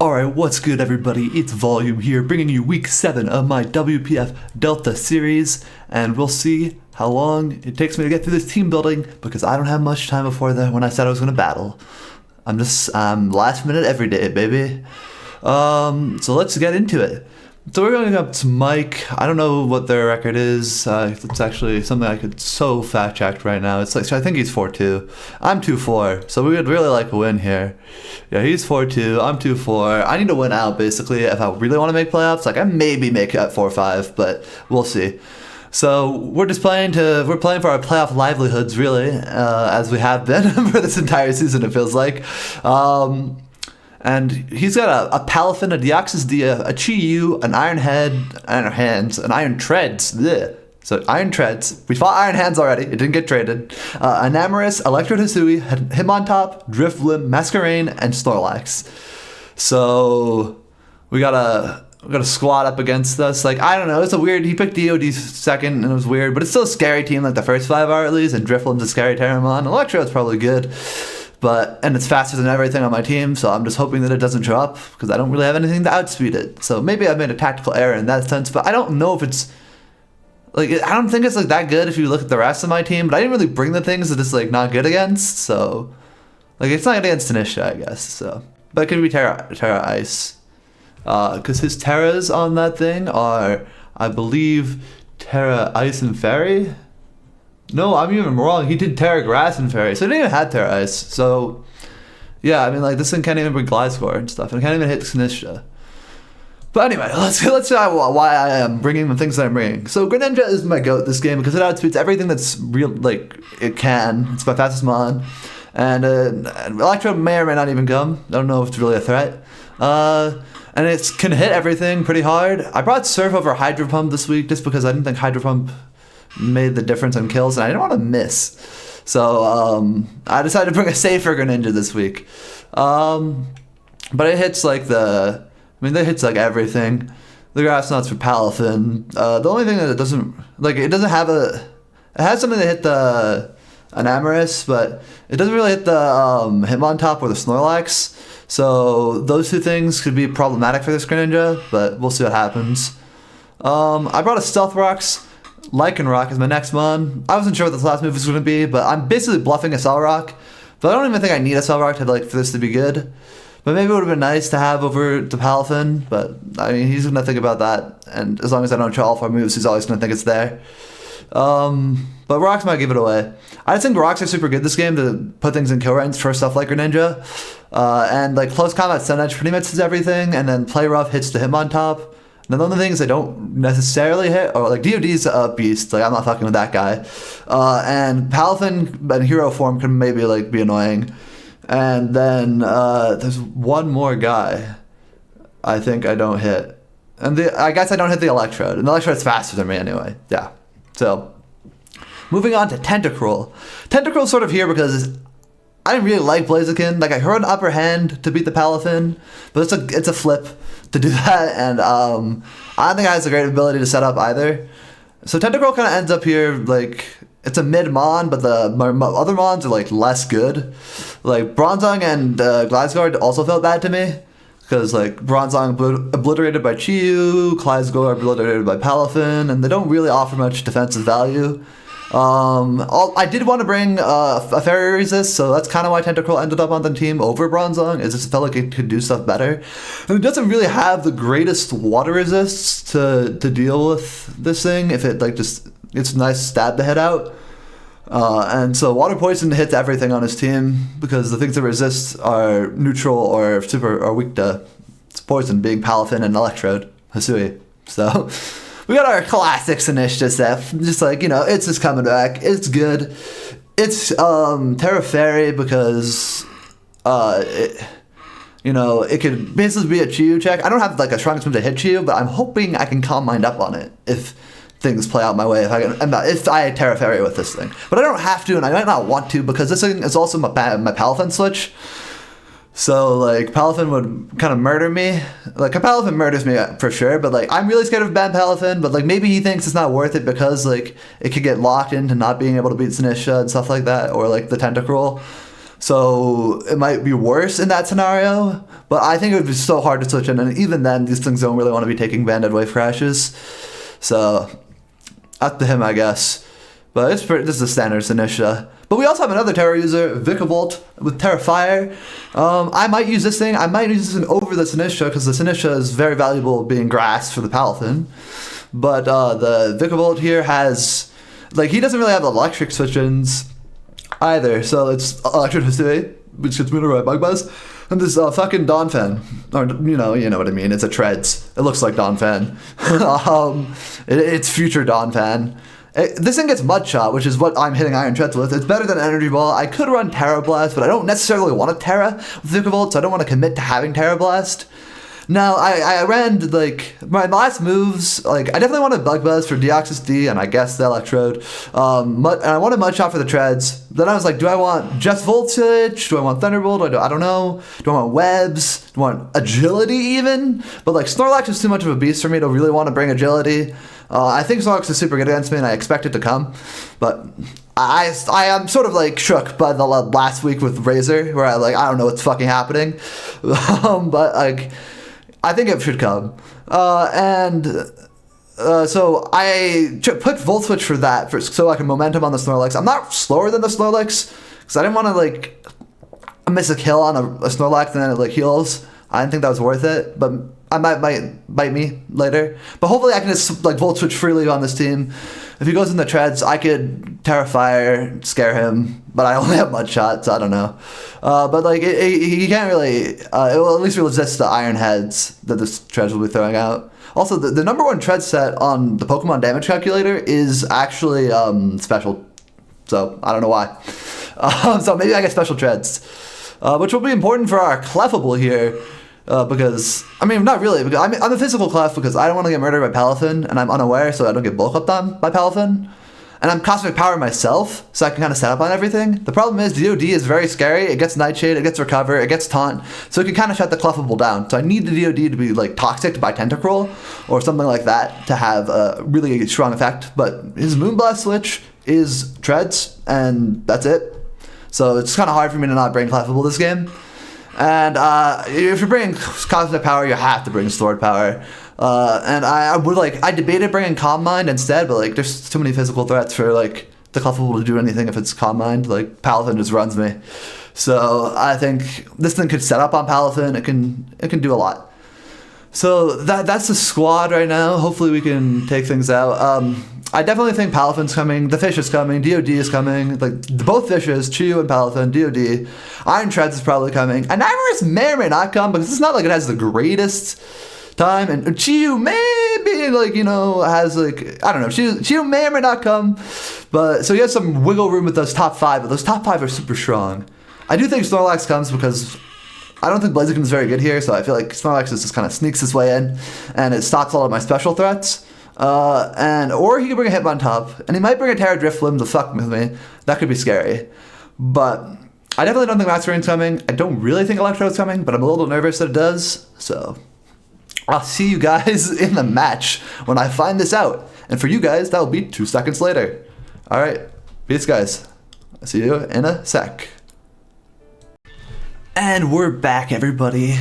Alright, what's good everybody? It's Volume here, bringing you week 7 of my WPF Delta series, and we'll see how long it takes me to get through this team building, because I don't have much time before then when I said I was going to battle. I'm just, last minute every day, baby. So let's get into it. So we're going up to Mike. I don't know what their record is. It's actually something I could so fact check right now. It's like, so I think he's 4-2. I'm 2-4. So we would really like a win here. Yeah, he's 4-2. I'm 2-4. I need to win out basically if I really want to make playoffs. Like I maybe make it at 4-5, but we'll see. So we're just playing for our playoff livelihoods really, as we have been for this entire season. It feels like. And he's got a Palafin, a Deoxys Dia, a Chi-Yu, an Iron Head, Iron Hands, an Iron Treads. Blech. So Iron Treads. We fought Iron Hands already. It didn't get traded. Anamoris, Electro Hisui, Hitmontop, Drifblim, Masquerain, and Snorlax. So we got a squad up against us. Like, I don't know. It's a weird. He picked DOD second, and it was weird. But it's still a scary team. Like the first 5 are at least. And Drifblim's a scary Terramon. Electro is probably good. And it's faster than everything on my team, so I'm just hoping that it doesn't drop, because I don't really have anything to outspeed it. So maybe I've made a tactical error in that sense, but I don't know if it's, like, I don't think it's, like, that good if you look at the rest of my team, but I didn't really bring the things that it's, like, not good against, so, like, it's not against Tanisha, I guess, so. But it could be Terra Ice, because his Terras on that thing are, I believe, Terra Ice and Fairy? No, I'm even wrong. He did Terra Grass and Fairy, so he didn't even have Terra Ice. So, yeah, I mean, like, this thing can't even bring Gliscor and stuff, and it can't even hit Tanisha. But anyway, let's see why I am bringing the things that I'm bringing. So, Greninja is my goat this game, because it outspeeds everything that's real, like, it can. It's my fastest mon. And Electro may or may not even come. I don't know if it's really a threat. And it can hit everything pretty hard. I brought Surf over Hydro Pump this week, just because I didn't think Hydro Pump made the difference in kills, and I didn't want to miss. So I decided to bring a safer Greninja this week. But it hits like it hits like everything. The Grass Nuts for Palafin. The only thing that it doesn't, like, it doesn't have it has something that hit the Anamoris, but it doesn't really hit the Hitmontop or the Snorlax. So those two things could be problematic for this Greninja, but we'll see what happens. I brought a Stealth Rocks. Lycanroc is my next mon. I wasn't sure what this last move was going to be, but I'm basically bluffing a Cellrock. But I don't even think I need a Cellrock for this to be good. But maybe it would have been nice to have over the Palafin, but I mean, he's going to think about that. And as long as I don't try all 4 moves, he's always going to think it's there. But Rocks might give it away. I just think Rocks are super good this game to put things in kill range for stuff like Greninja. And like close combat Sun Edge pretty much is everything, and then Play Rough hits the Hitmontop. Now, the only things I don't necessarily hit, or like DOD's a beast, like I'm not fucking with that guy. And Palafin in hero form can maybe like be annoying. And then there's one more guy I think I don't hit. And I guess I don't hit the Electrode. And the Electrode's faster than me anyway. Yeah. So, moving on to Tentacruel. Tentacruel's sort of here because I didn't really like Blaziken. Like, I heard an upper hand to beat the Palafin, but it's a flip to do that, and I don't think it has a great ability to set up either. So Tentacruel kind of ends up here, like, it's a mid-mon, but the other mons are, like, less good. Like, Bronzong and Gliscor also felt bad to me, because, like, Bronzong obliterated by Chi-Yu, Gliscor obliterated by Palafin, and they don't really offer much defensive value. I did want to bring a Fairy Resist, so that's kind of why Tentacruel ended up on the team over Bronzong, is just it felt like it could do stuff better. And it doesn't really have the greatest water resists to deal with this thing, if it, like, just, it's a nice stab to hit out. And so Water Poison hits everything on his team, because the things that resist are neutral or super or weak to poison, being Palafin and Electrode, Hisui. So we got our classic Sinistcha stuff, just like, you know, it's just coming back. It's good. It's Terra Fairy because it could basically be a Chi-Yu check. I don't have like a strongest move to hit Chi-Yu, but I'm hoping I can Calm Mind up on it if things play out my way. If I Terra Fairy with this thing, but I don't have to, and I might not want to, because this thing is also my Palafin switch. So, like, Palafin would kind of murder me. Like, Palafin murders me for sure, but, like, I'm really scared of bad Palafin, but, like, maybe he thinks it's not worth it because, like, it could get locked into not being able to beat Sinistcha and stuff like that, or, like, the Tentacruel. So it might be worse in that scenario, but I think it would be so hard to switch in, and even then, these things don't really want to be taking banded wave crashes. So, up to him, I guess. But this is a standard Sinistra. But we also have another Terra user, Vicavolt, with Terra Fire. I might use this thing. I might use this thing over the Sinistra, because the Sinistra is very valuable being grass for the Palatine. But the Vicavolt here has, like, he doesn't really have electric switch-ins either. So it's electricity, which gets me to Bug Buzz. And this fucking Donphan, or you know what I mean. It's a Treads. It looks like Donphan. It's future Donphan. This thing gets Mud Shot, which is what I'm hitting Iron Treads with. It's better than Energy Ball. I could run Terra Blast, but I don't necessarily want a Terra with Vicavolt, so I don't want to commit to having Terra Blast. Now, I ran, like, my last moves, like, I definitely wanted Bug Buzz for Deoxys D, and I guess the Electrode, and I wanted Mud Shot for the Treads. Then I was like, do I want just Voltage? Do I want Thunderbolt? I don't know. Do I want Webs? Do I want Agility, even? But, like, Snorlax is too much of a beast for me to really want to bring Agility. I think Snorlax is super good against me, and I expect it to come, but I am sort of, like, shook by the last week with Razor, where I don't know what's fucking happening, but, like, I think it should come. So I put Volt Switch for that, so I can momentum on the Snorlax. I'm not slower than the Snorlax, because I didn't want to, like, miss a kill on a Snorlax and then it, like, heals. I didn't think that was worth it, but I might bite me later. But hopefully I can just, like, Volt Switch freely on this team. If he goes in the Treads, I could Terra Fire, scare him, but I only have Mud Shot, so I don't know. But, like, he can't really, it will at least resist the Iron Heads that this Treads will be throwing out. Also, the number one Tread set on the Pokemon damage calculator is actually special, so I don't know why. So maybe I get special Treads, which will be important for our Clefable here. Because, I mean, not really, because I'm a physical Clef because I don't want to get murdered by Palatine, and I'm unaware, so I don't get bulk up on by Palatine. And I'm Cosmic Power myself, so I can kind of set up on everything. The problem is, DOD is very scary. It gets Nightshade, it gets Recover, it gets Taunt, so it can kind of shut the Clefable down. So I need the DOD to be, like, Toxic by Tentacruel, or something like that, to have a really strong effect. But his Moonblast switch is Treads, and that's it. So it's kind of hard for me to not bring Clefable this game. And if you're bringing Cosmic Power, you have to bring Sword Power. And I debated bringing Calm Mind instead, but, like, there's too many physical threats for, like, the Clefable to do anything if it's Calm Mind. Like, Palatine just runs me. So I think this thing could set up on Palatine. It can do a lot. So that's the squad right now. Hopefully we can take things out. I definitely think Palatine's coming, the Fish is coming, DOD is coming, like, both Fishes, Chiyu and Palatine, DOD. Iron Treads is probably coming. And Amorous may or may not come, because it's not like it has the greatest time, and Chiyu maybe, like, you know, has, like, I don't know, Chiyu may or may not come, but, so he has some wiggle room with those top 5, but those top 5 are super strong. I do think Snorlax comes because I don't think Blaziken is very good here, so I feel like Snorlax just kind of sneaks his way in, and it stops all of my special threats. Or he could bring a Hitmontop, and he might bring a Terra Drifloon to fuck with me. That could be scary. But I definitely don't think Max Rain's coming. I don't really think Electrode's coming, but I'm a little nervous that it does. So I'll see you guys in the match when I find this out. And for you guys, that'll be 2 seconds later. Alright, peace guys. I'll see you in a sec. And we're back, everybody.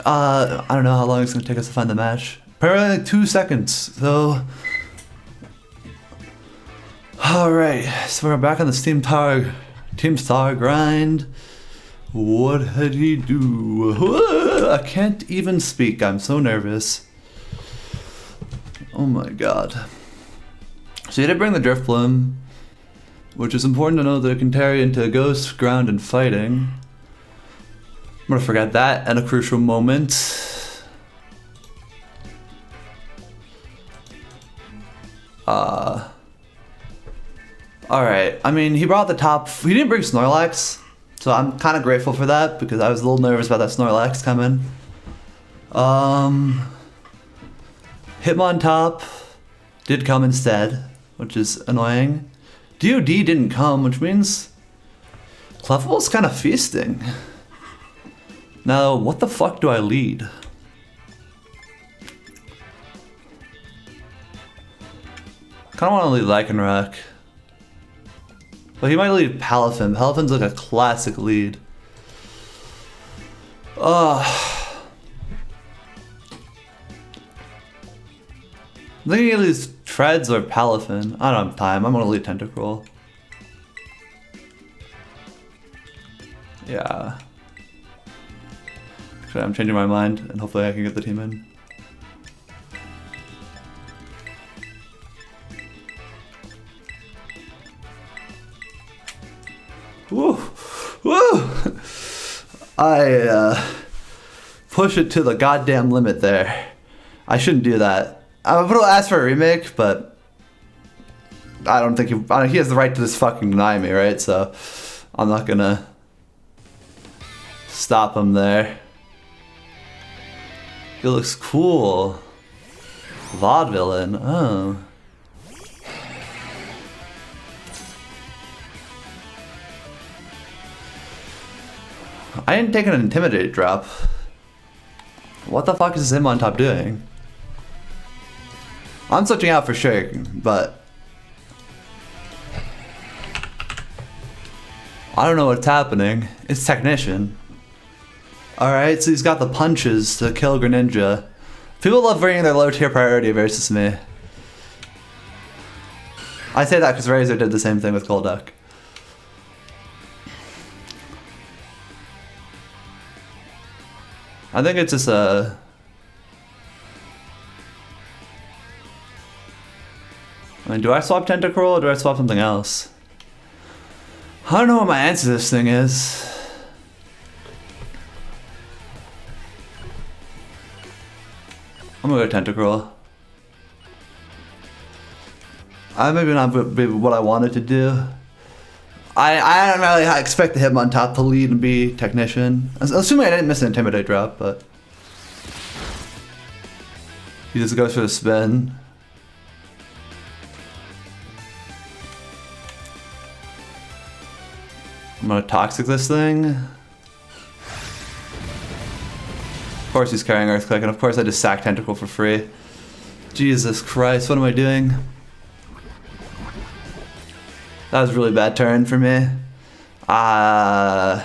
I don't know how long it's gonna take us to find the match. Probably like 2 seconds, so... Alright, so we're back on the Team Star grind. What did he do? I can't even speak, I'm so nervous. Oh my god. So he did bring the Drifloon, which is important to know that it can carry into Ghost, Ground, and Fighting. I'm gonna forget that at a crucial moment. Alright, I mean, he brought the top... He didn't bring Snorlax, so I'm kind of grateful for that, because I was a little nervous about that Snorlax coming. Hitmontop did come instead, which is annoying. DOD didn't come, which means Clefable's kind of feasting. Now, what the fuck do I lead? Kind of want to lead Lycanroc. But he might lead Palafin. Palafin's like a classic lead. I'm thinking he leads Treads or Palafin. I don't have time. I'm gonna lead Tentacruel. Yeah. Actually, I'm changing my mind, and hopefully I can get the team in. Woo! Woo! I push it to the goddamn limit there. I shouldn't do that. I'm gonna ask for a remake, but I don't think he has the right to just fucking deny me, right? So I'm not gonna stop him there. He looks cool. Vaudevillain. Oh. I didn't take an Intimidate drop. What the fuck is him on top doing? I'm switching out for sure, but I don't know what's happening. It's Technician. Alright, so he's got the punches to kill Greninja. People love bringing their low tier priority versus me. I say that because Razor did the same thing with Golduck. I think it's just a... I mean, do I swap Tentacruel or do I swap something else? I don't know what my answer to this thing is. I'm gonna go Tentacruel. Maybe not what I wanted to do. I don't really expect the Hitmontop to lead and be Technician. Assuming I didn't miss an Intimidate drop, but... He just goes for the spin. I'm gonna Toxic this thing. Of course he's carrying Earthquake, and of course I just sack Tentacle for free. Jesus Christ, what am I doing? That was a really bad turn for me. I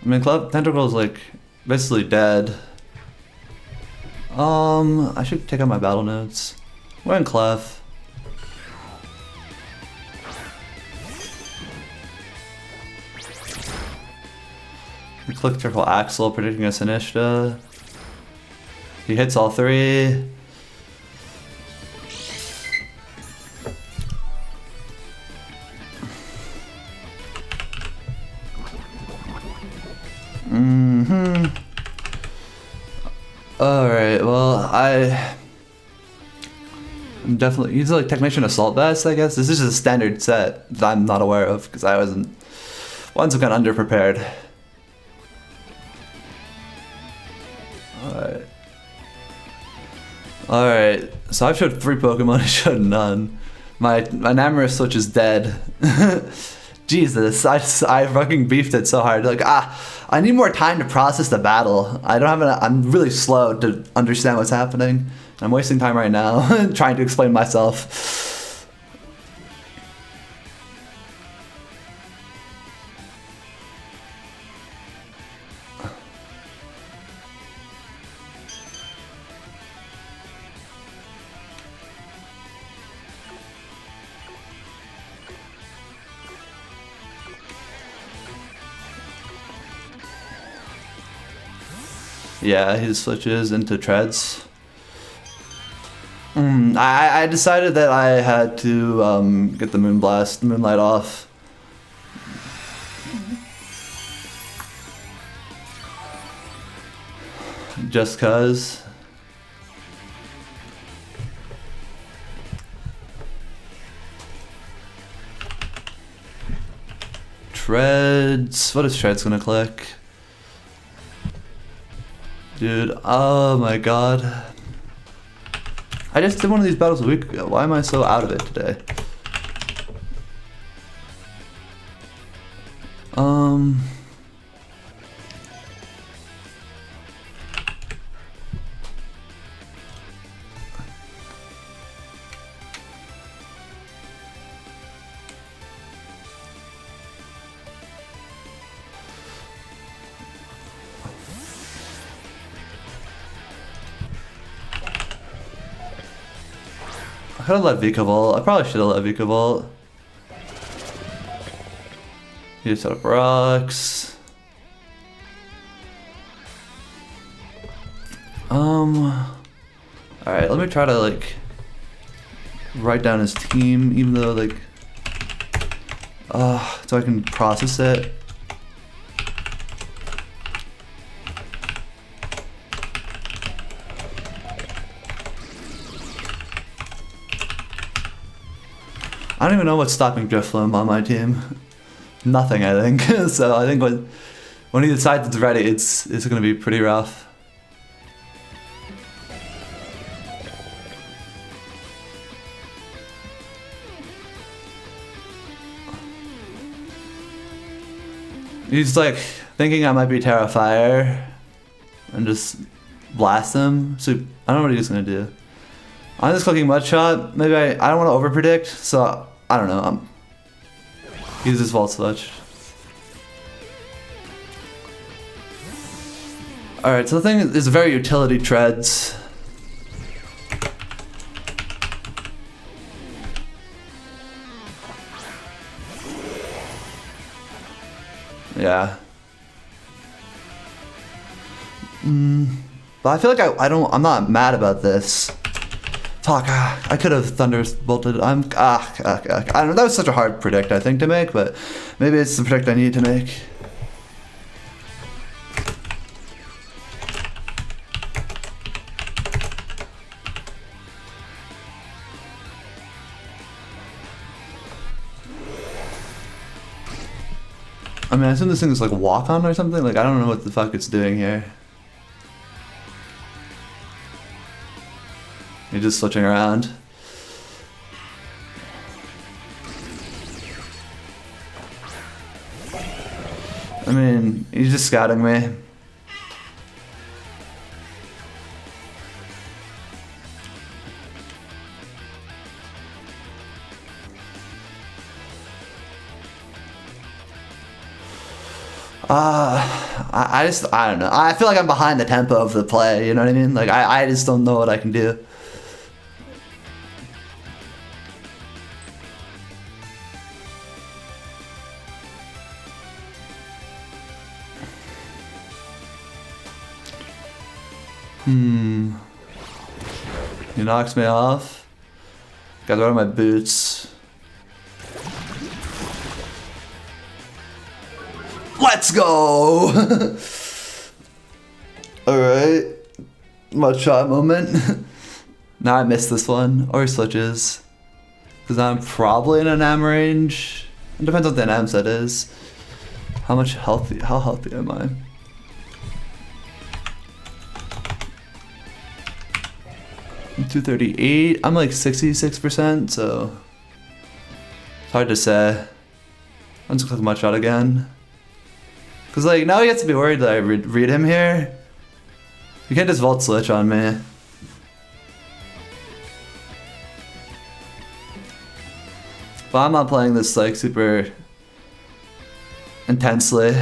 mean, Tentacle's like basically dead. I should take out my battle notes. We're in Clef. Click Triple Axle, predicting a Sinistcha. He hits all three. Alright, well, I'm definitely... He's like Technician Assault Vest, I guess. This is a standard set that I'm not aware of, because I wasn't... Once I'm kind of underprepared. Alright. Alright, so I've showed 3 Pokemon, I showed none. My Namorous switch is dead. Jesus, I fucking beefed it so hard. Like, I need more time to process the battle. I'm really slow to understand what's happening. I'm wasting time right now trying to explain myself. Yeah, he switches into Treads. I decided that I had to get the Moonlight off. Just cause. Treads. What is Treads gonna click? Dude, oh my god. I just did one of these battles a week ago. Why am I so out of it today? could have let Vikavolt. I probably should have let Vikavolt. He just set up rocks. Alright, let me try to like write down his team, even though like so I can process it. I don't even know what's stopping Drifloom on my team. Nothing, I think. So I think when he decides it's ready, it's gonna be pretty rough. He's like thinking I might be Terrifier and just blast him. So I don't know what he's gonna do. I'm just clicking Mudshot. Maybe I don't want to overpredict, so I don't know. Use his Volt Switch. Alright, so the thing is very utility treads. Yeah. But I feel like I'm not mad about this. Fuck, I could have Thunderbolted. I don't know, that was such a hard predict, I think, to make, but maybe it's the predict I need to make. I mean, I assume this thing is like walk-on or something. Like, I don't know what the fuck it's doing here. You're just switching around. I mean, he's just scouting me. I don't know. I feel like I'm behind the tempo of the play, you know what I mean? Like, I just don't know what I can do. He knocks me off. Got rid of my boots. Let's go! Alright. Mudshot moment. Now I missed this one. Or he switches. Because I'm probably in an AM range. It depends on what the AM set is. How healthy am I? I'm 238. I'm like 66%, so it's hard to say. I'm just click Mudshot again. Cause like now he has to be worried that I read him here. You can't just Volt Switch on me. But I'm not playing this like super intensely.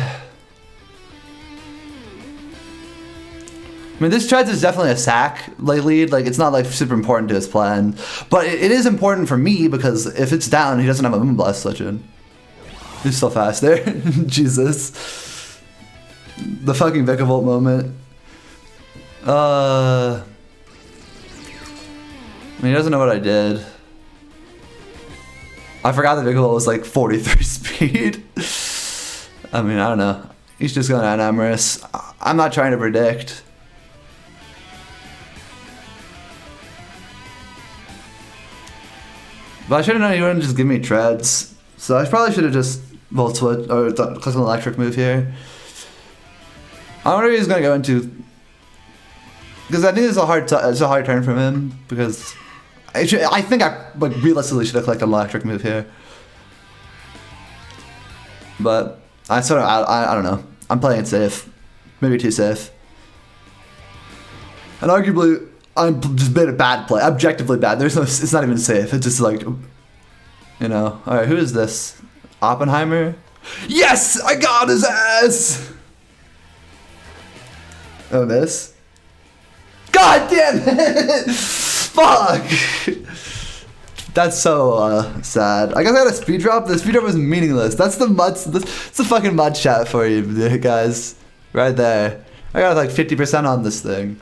I mean, this Treads is definitely a sack lead. Like, it's not like super important to his plan, but it is important for me because if it's down, he doesn't have a Moonblast switch in. He's so fast there. Jesus. The fucking Vikavolt moment. I mean, he doesn't know what I did. I forgot that Vikavolt was like 43 speed. I mean, I don't know. He's just going to Amorous. I'm not trying to predict. But I should have known he wouldn't just give me Treads. So I probably should have just Volt Switch or clicked an electric move here. I wonder if he's gonna go into, because I think it's a hard turn from him, because I think I like realistically should have clicked an electric move here. But I don't know. I'm playing it safe, maybe too safe. And arguably, I'm just made a bad play, objectively bad. It's not even safe. It's just like, you know. All right, who is this? Oppenheimer? Yes, I got his ass. Oh, this? God damn it! Fuck! That's so sad. I guess I got a speed drop. The speed drop was meaningless. That's the mud. That's the fucking mud chat for you, guys. Right there. I got like 50% on this thing.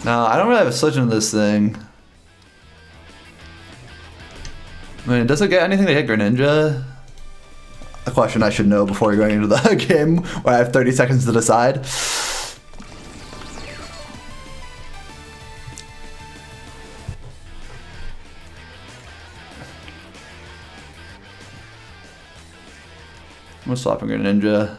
No, I don't really have a switch in this thing. I mean, does it get anything to hit Greninja? A question I should know before going into the game where I have 30 seconds to decide. I'm gonna swap and Greninja.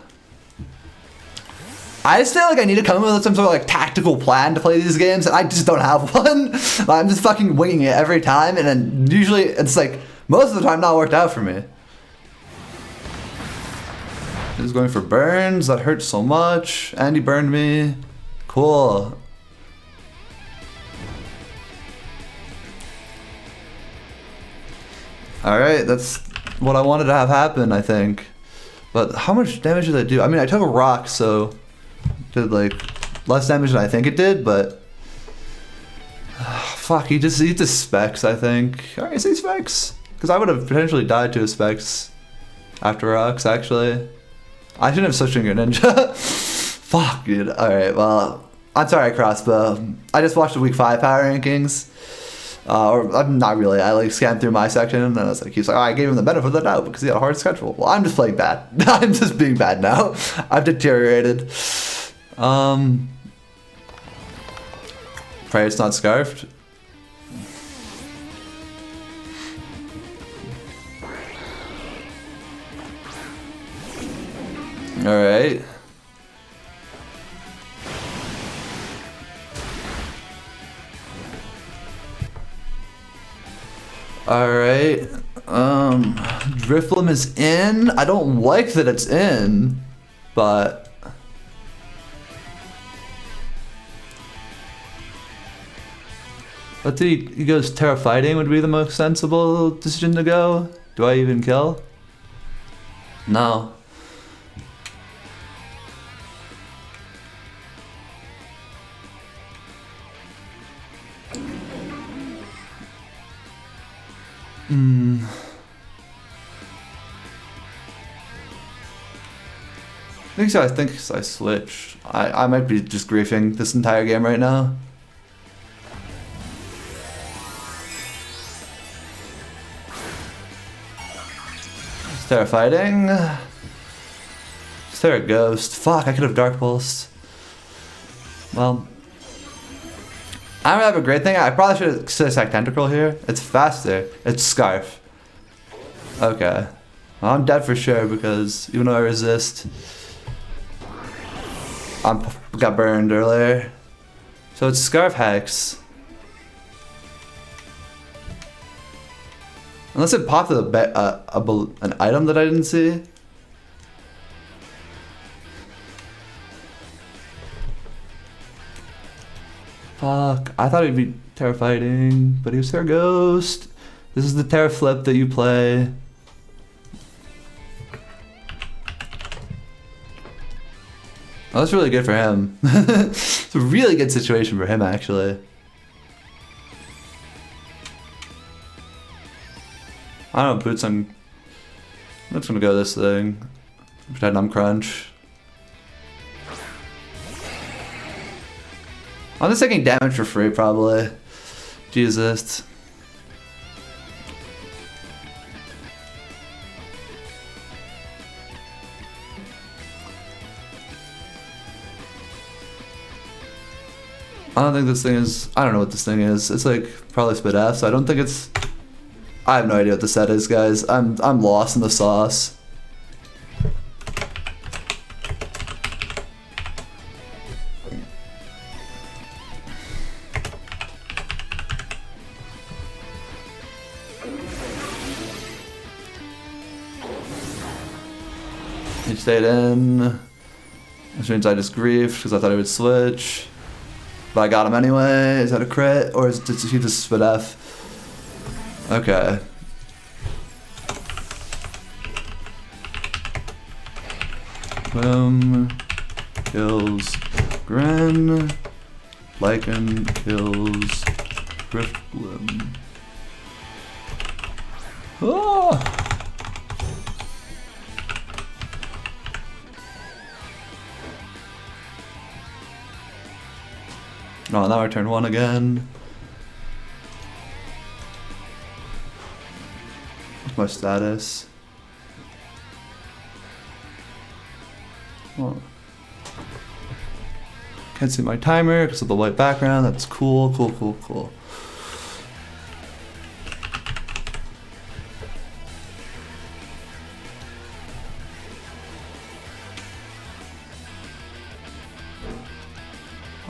I just feel like I need to come up with some sort of like tactical plan to play these games, and I just don't have one. I'm just fucking winging it every time, and then usually it's like most of the time not worked out for me. He's going for burns. That hurts so much. And he burned me. Cool. Alright, that's what I wanted to have happen, I think. But how much damage did I do? I mean, I took a rock, so did like less damage than I think it did, but fuck, he just specs, I think. Alright, say specs. Because I would have potentially died to his specs after rocks, actually. I shouldn't have switched to Greninja. Fuck, dude. Alright, well, I'm sorry, Crossbow. I just watched the week 5 power rankings. Or I'm not really. I like scanned through my section and I was like, he's like, oh, I gave him the benefit of the doubt because he had a hard schedule. Well, I'm just playing bad. I'm just being bad now. I've deteriorated. Pray it's not scarfed. Alright. Alright. Drifloon is in. I don't like that it's in, but let's see, he goes Terra Fighting would be the most sensible decision to go. Do I even kill? No. I think I switch. I might be just griefing this entire game right now. Is Terra Fighting? Is there a Ghost? Fuck, I could have Dark Pulsed. Well, I don't have a great thing. I probably should have said Tentacle here. It's faster. It's Scarf. Okay. Well, I'm dead for sure because even though I resist, I got burned earlier. So it's Scarf Hex. Unless it popped an item that I didn't see. Fuck, I thought it'd be Terra Fighting, but he was Terra Ghost. This is the Terra Flip that you play. Oh, that's really good for him. It's a really good situation for him, actually. I don't know, Boots, I'm just gonna go this thing. Pretend I'm Crunch. I'm just taking damage for free, probably. Jesus. I don't think this thing is, I don't know what this thing is. It's like probably Spit F, so I don't think it's, I have no idea what the set is, guys. I'm lost in the sauce. He stayed in, which means I just griefed because I thought he would switch. But I got him anyway. Is that a crit? Or did he just Spit F? Okay. Boom. Kills Gren. Lycan kills Griffblim. Oh! Oh, now I turn 1 again. What's my status? Oh. Can't see my timer because of the white background. That's cool, cool, cool, cool.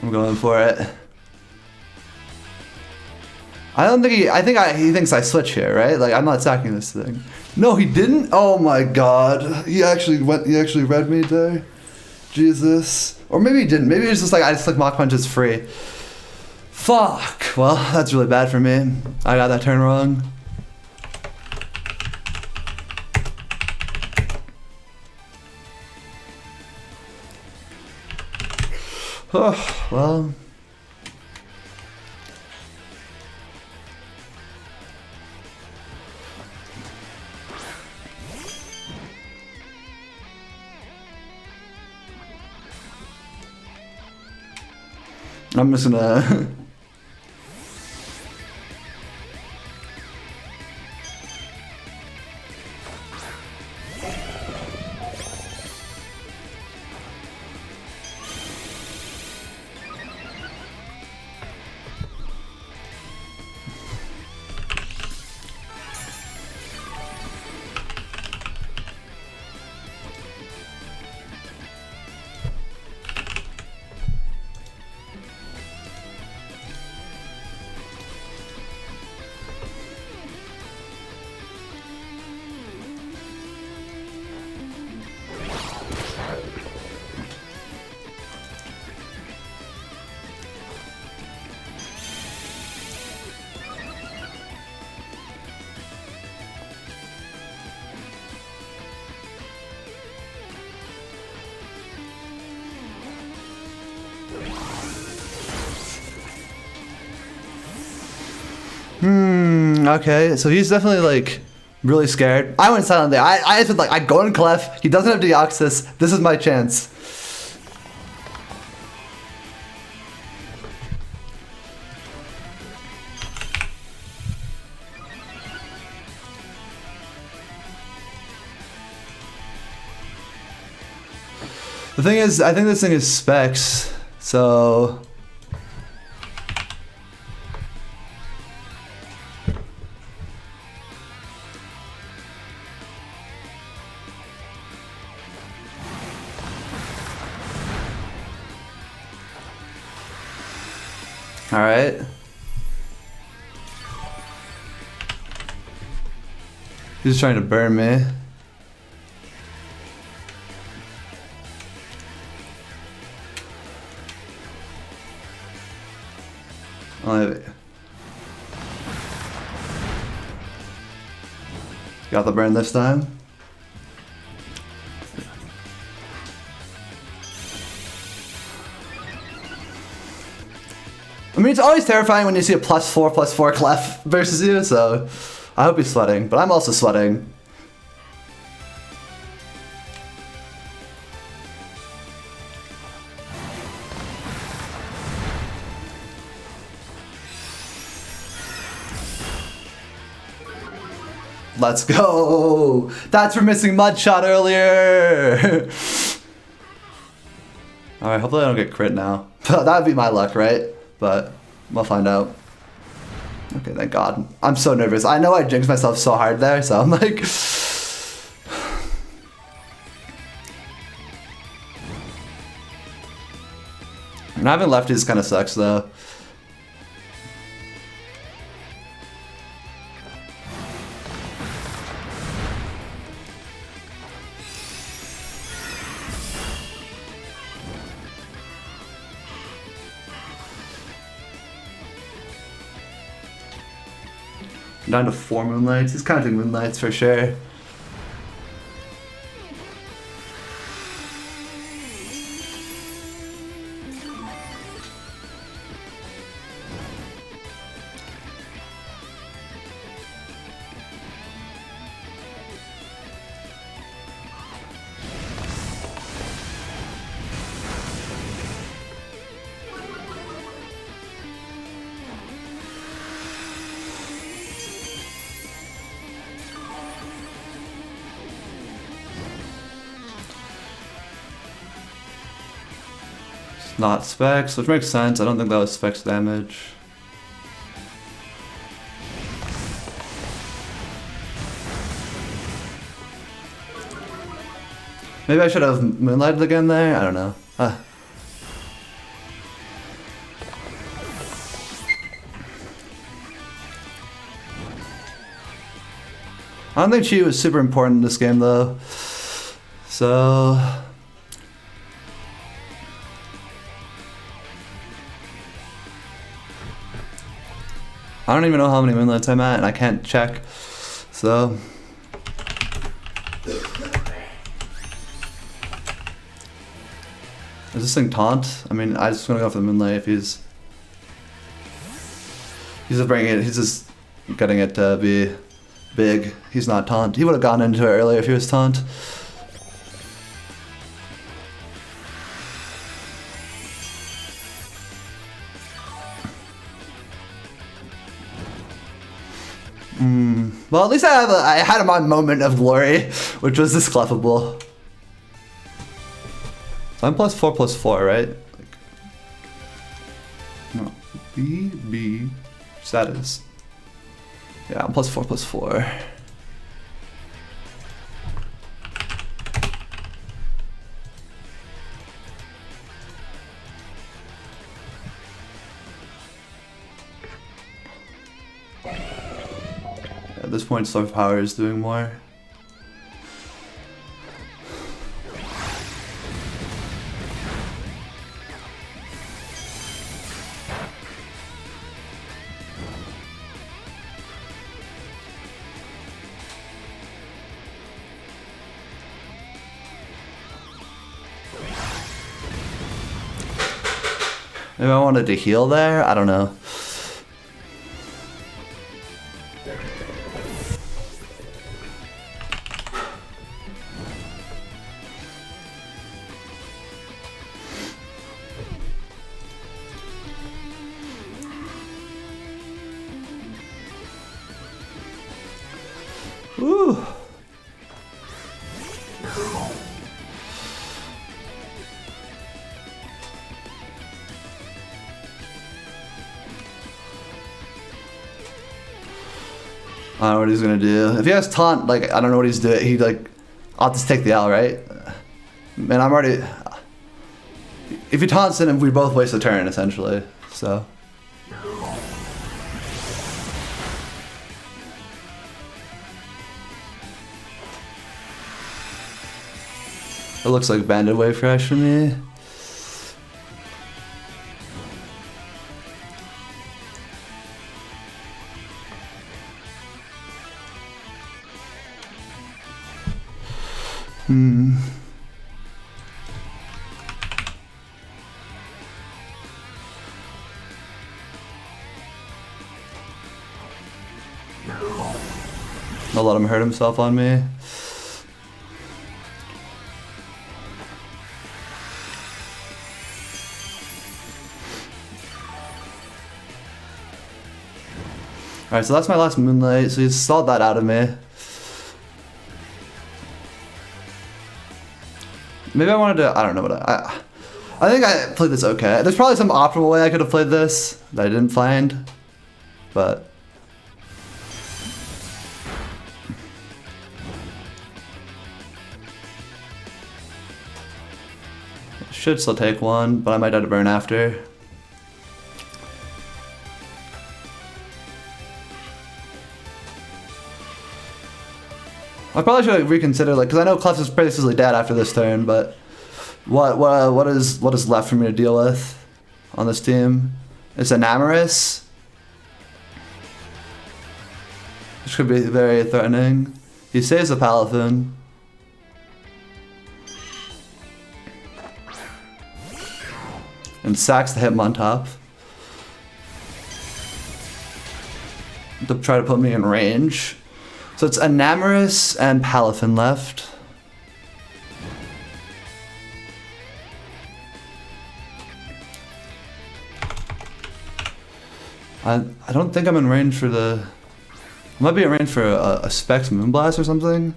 I'm going for it. I don't think he thinks I switch here, right? Like, I'm not attacking this thing. No, he didn't? Oh my god. He actually read me there. Jesus. Or maybe he didn't. Maybe it was just like, I just like Mach Punches free. Fuck. Well, that's really bad for me. I got that turn wrong. Oh, well. I'm just gonna... Okay, so he's definitely like really scared. I went silent there. I said like, I go in Clef. He doesn't have Deoxys. This is my chance. The thing is, I think this thing is specs, so... Alright. He's trying to burn me. Got the burn this time. I mean, it's always terrifying when you see a +4/+4 Clef versus you, so I hope he's sweating, but I'm also sweating. Let's go! That's for missing Mud Shot earlier! Alright, hopefully I don't get crit now. That would be my luck, right? But we'll find out. Okay, thank God. I'm so nervous. I know I jinxed myself so hard there, so I'm like... And having lefties kind of sucks, though. Down to 4 Moonlights. He's counting Moonlights for sure. not Specs, which makes sense. I don't think that was Specs damage. Maybe I should have Moonlighted again there? I don't know. I don't think Chi was super important in this game though. So I don't even know how many Moonlights I'm at and I can't check. So is this thing taunt? I mean, I just want to go for the Moonlight if he's just bringing it, he's just getting it to be big. He's not taunt. He would have gone into it earlier if he was taunt. Well, at least I had my moment of glory, which was this clefable. So I'm +4/+4, right? No, B, status. Yeah, I'm +4/+4. At this point, Star Power is doing more. Maybe I wanted to heal there? I don't know. Woo! I don't know what he's gonna do. If he has taunt, like, I don't know what he's doing. He, like, I'll just take the L, right? Man, I'm already... If he taunts in, we both waste a turn, essentially. So... It looks like Bandit Wave Crash for me. I'll let him hurt himself on me. Alright, so that's my last Moonlight, so he's stalled that out of me. Maybe I wanted to, I don't know what I think I played this okay. There's probably some optimal way I could have played this that I didn't find, but... Should still take one, but I might have to burn after. I probably should reconsider, like, because I know Clef is basically dead after this turn, but what is left for me to deal with on this team? It's Enamoris, which could be very threatening. He saves the Palatine. And sacks the Hitmontop to try to put me in range. So it's Enamoris and Palatine left. I don't think I'm in range for the... I might be in range for a Specs Moonblast or something.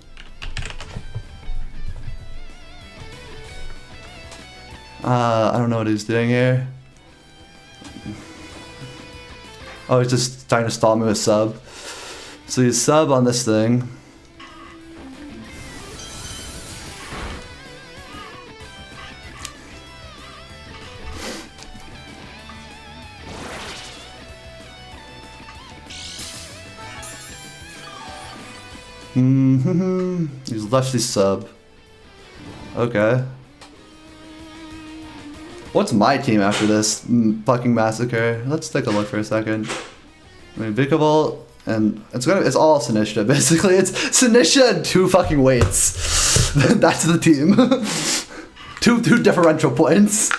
I don't know what he's doing here. Oh, he's just trying to stall me with sub. So he's sub on this thing. He's lefty sub. Okay. What's my team after this fucking massacre? Let's take a look for a second. I mean, Vicavolt, and it's all Sinistcha basically. It's Sinistcha and 2 fucking weights. That's the team. two differential points.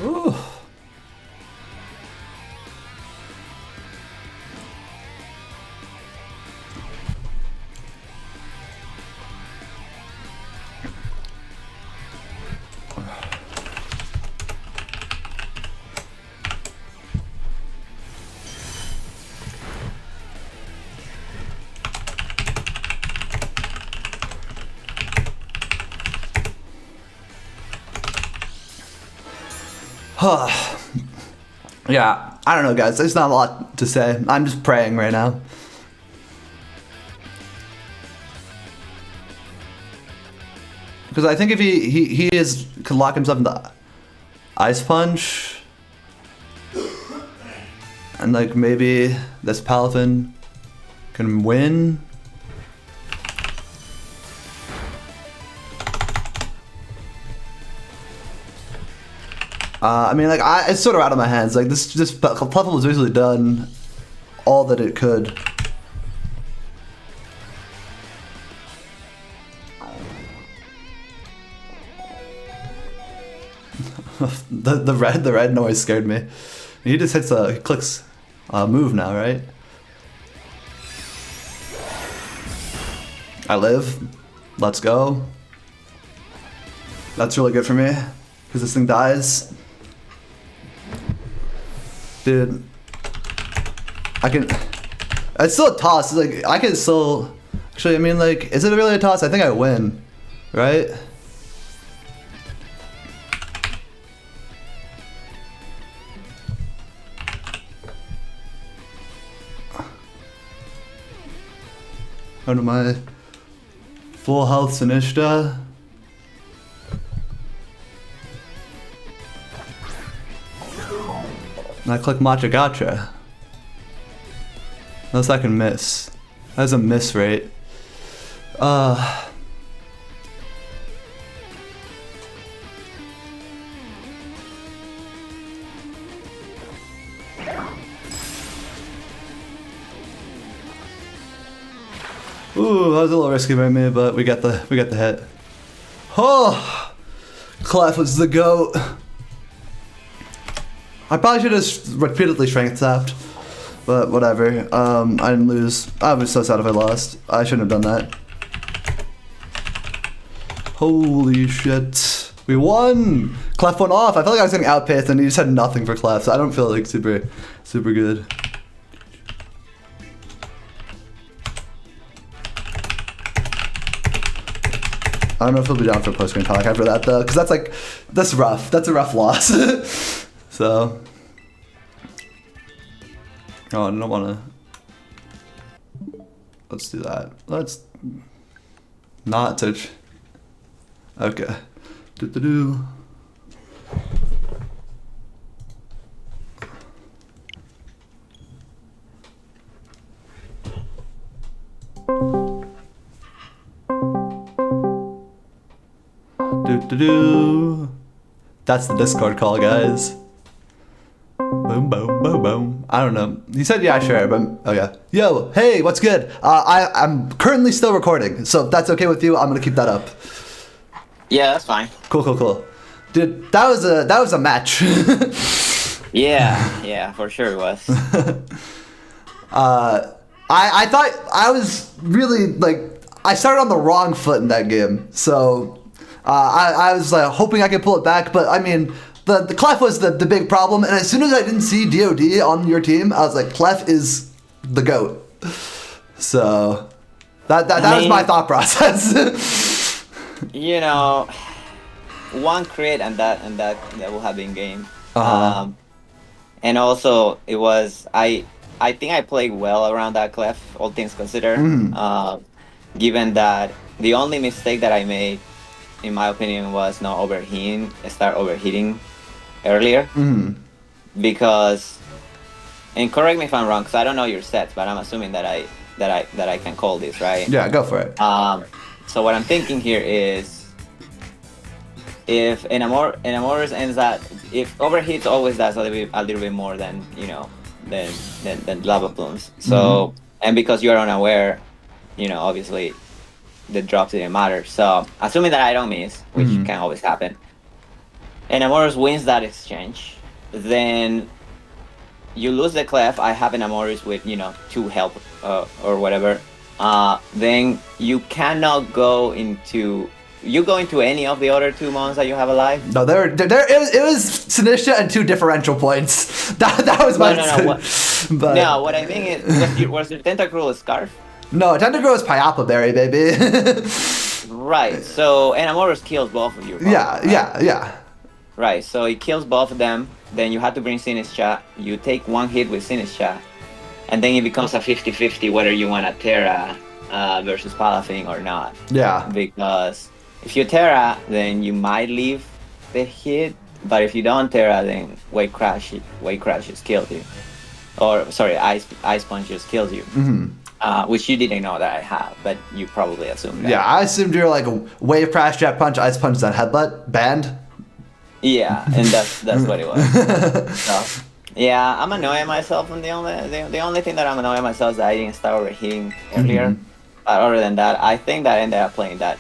Ooh. Yeah, I don't know, guys. There's not a lot to say. I'm just praying right now. Because I think if he could lock himself in the Ice Punch, and like maybe this Palafin can win. I mean, like, it's sort of out of my hands. Like, this Puffle was basically done all that it could. the red noise scared me. He just clicks move now, right? I live. Let's go. That's really good for me because this thing dies. Dude, it's still a toss. Like, I can still, actually, I mean, like, is it really a toss? I think I win, right? Under my full health Sinistcha. And I click Matcha Gotcha. Unless I can miss. That's a miss rate. Ooh, that was a little risky by me, but we got the hit. Oh, Clef was the GOAT. I probably should have repeatedly strength tapped, but whatever. I didn't lose. I was so sad if I lost. I shouldn't have done that. Holy shit. We won! Clef went off. I felt like I was getting outpaced and he just had nothing for Clef, so I don't feel like super good. I don't know if he'll be down for post-screen talk after that though, because that's rough. That's a rough loss. So, oh, I don't want to. Let's do that. Let's not touch. Okay. Do. That's the Discord call, guys. Boom, boom, boom, boom. I don't know. He said, yeah, sure, but okay. Yo, hey, what's good? I'm currently still recording, so if that's okay with you, I'm gonna keep that up. Yeah, that's fine. Cool. Dude, that was a match. Yeah, for sure it was. I thought I was really, like, I started on the wrong foot in that game, so I was hoping I could pull it back, but I mean, the Clef was the big problem. And as soon as I didn't see DOD on your team, I was like, Clef is the GOAT. So that was my thought process. You know, one crit and that will have been game. And also it was I think I played well around that Clef, all things considered. Given that the only mistake that I made, in my opinion, was not start overheating earlier. Because, and correct me if I'm wrong, because I don't know your sets, but I'm assuming that I can call this, right? Yeah, go for it. So what I'm thinking here is, if Enamorus ends that, if overheats always does a little bit more than than lava plumes. So and because you're unaware, obviously the drops didn't matter. So assuming that I don't miss, which can always happen, Enamorus wins that exchange, then you lose the Clef. I have Enamorus with 2 help or whatever. Then you cannot go into. You go into any of the other 2 mons that you have alive? No, it was Sinistra and 2 differential points. That was my No, what I mean is, was your Tentacruel a Scarf? No, Tentacruel is Pyapa Berry, baby. Right, so Enamorus kills both of you. Yeah. Right, so it kills both of them, then you have to bring Sinistra, you take 1 hit with Sinistra, and then it becomes a 50-50 whether you want a Terra versus Palafin or not. Yeah. Because if you Terra, then you might leave the hit, but if you don't Terra, then Wave Crash just kills you. Or, sorry, Ice Punch just kills you. Which you didn't know that I have, but you probably assumed that. Yeah, I assumed you're like a Wave Crash, Jet Punch, Ice Punch, then Headbutt, banned. Yeah, and that's what it was. So, yeah, I'm annoying myself, and the only thing that I'm annoying myself is that I didn't start overheating earlier. Other than that, I think that I ended up playing that.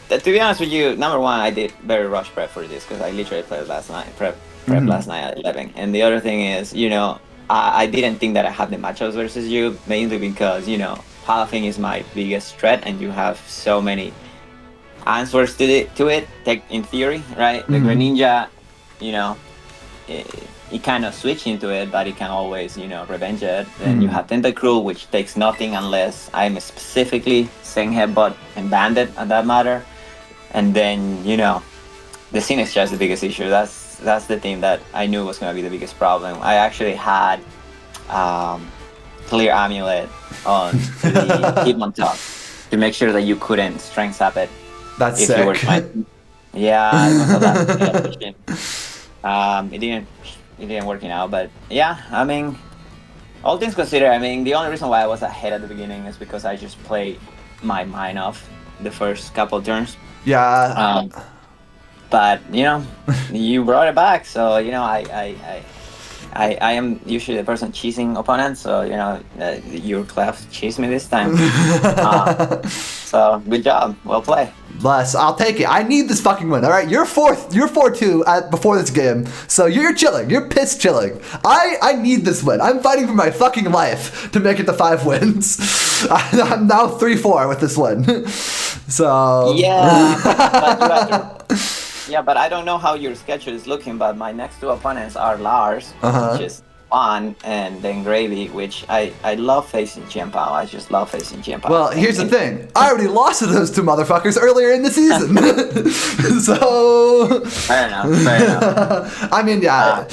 To be honest with you, number one, I did very rush prep for this because I literally played last night, prep last night at 11. And the other thing is, I didn't think that I had the matchups versus you, mainly because, Palafin is my biggest threat, and you have so many answers to it, in theory, right? The Greninja, it kind of switch into it, but it can always, revenge it. Then you have Tentacruel, which takes nothing unless I'm specifically saying Headbutt and Bandit on that matter. And then, the Sinistra is the biggest issue. That's the thing that I knew was going to be the biggest problem. I actually had Clear Amulet on the Hitmontop to make sure that you couldn't Strength Sap it. That's sick. You were trying. Yeah, it was a lot. It didn't work out, but yeah, I mean, all things considered, the only reason why I was ahead at the beginning is because I just played my mind off the first couple turns. Yeah. But you brought it back, so I am usually the person cheesing opponents, so your Clef cheesed me this time. So good job, well played. Bless, I'll take it. I need this fucking win. All right, you're 4-2 before this game, so you're chilling. You're piss chilling. I need this win. I'm fighting for my fucking life to make it to 5 wins. I'm now 3-4 with this win. So yeah, but you have to. Yeah, but I don't know how your schedule is looking, but my next 2 opponents are Lars, which is fun, and then Gravy, which I love facing Chienpao. I just love facing Chienpao. Well, here's the thing. I already lost to those 2 motherfuckers earlier in the season. So... Fair enough. I mean, yeah.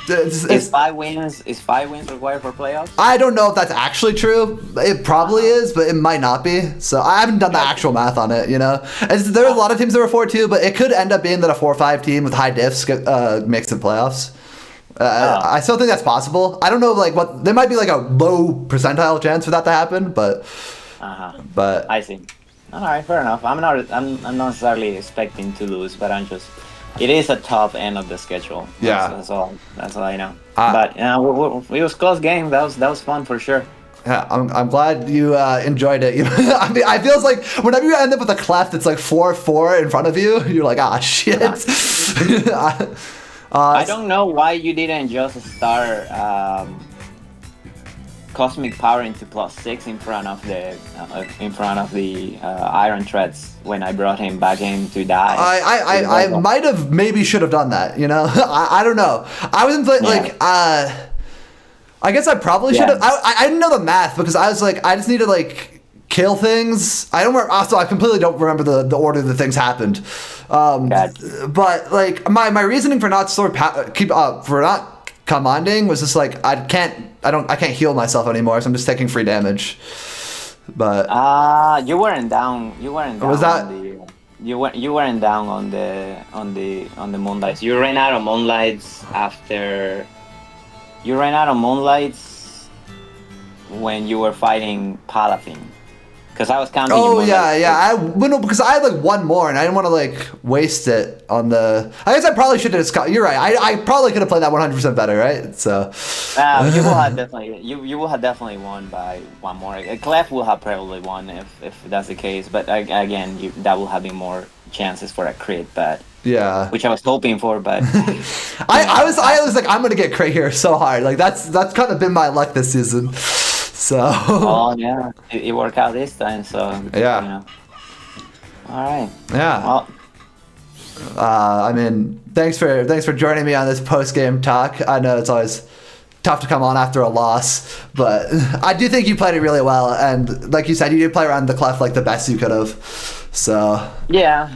Is 5 wins required for playoffs? I don't know if that's actually true. It probably is, but it might not be. So I haven't done the actual math on it, There are a lot of teams that were 4-2, but it could end up being that a 4-5 team with high diffs makes the playoffs. I still think that's possible. I don't know, what there might be a low percentile chance for that to happen, but but I see. All right, fair enough. I'm not necessarily expecting to lose, but it is a tough end of the schedule. Yeah, that's all I know. But it was close game. That was fun for sure. Yeah, I'm glad you enjoyed it. I feels like whenever you end up with a Clef that's 4-4 in front of you, you're like, shit. I don't know why you didn't just start cosmic power into +6 in front of the iron threads when I brought him back in to die. I might have maybe should have done that. You know, I don't know. I wasn't like I guess I probably should have. I didn't know the math because I was like, I just need to like kill things. I don't remember. Also, I completely don't remember the order that things happened. But like my reasoning for not for not commanding was just like I can't heal myself anymore, so I'm just taking free damage. But you weren't down. You weren't down. Was that? You weren't down on the moonlights. You ran out of moonlights after. You ran out of moonlights when you were fighting Palafin. Because I was counting. Oh no, because I had like one more, and I didn't want to like waste it on the. I guess I probably should have. You're right. I probably could have played that 100% better, right? So. You will have definitely. You will have definitely won by one more. Clef will have probably won if that's the case. But again, that will have been more chances for a crit, but. Yeah. Which I was hoping for, but. I was like, I'm gonna get crit here so hard. Like that's kind of been my luck this season. So. Oh yeah, it worked out this time. So. Yeah. You know. All right. Yeah. Well. I mean, thanks for joining me on this post game talk. I know it's always tough to come on after a loss, but I do think you played it really well, and like you said, you did play around the clef like the best you could have. So. Yeah,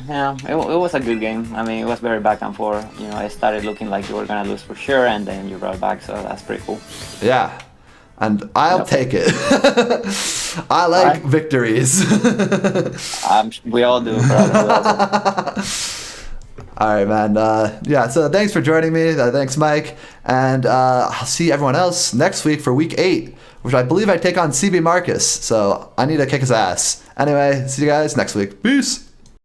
it was a good game. I mean, it was very back and forth. You know, it started looking like you were gonna lose for sure, and then you brought back, so that's pretty cool. Yeah. And I'll take it. I like victories. We all do, brother. All right, man. So thanks for joining me. Thanks, Mike. And I'll see everyone else next week for week 8, which I believe I take on CB Marcus. So I need to kick his ass. Anyway, see you guys next week. Peace.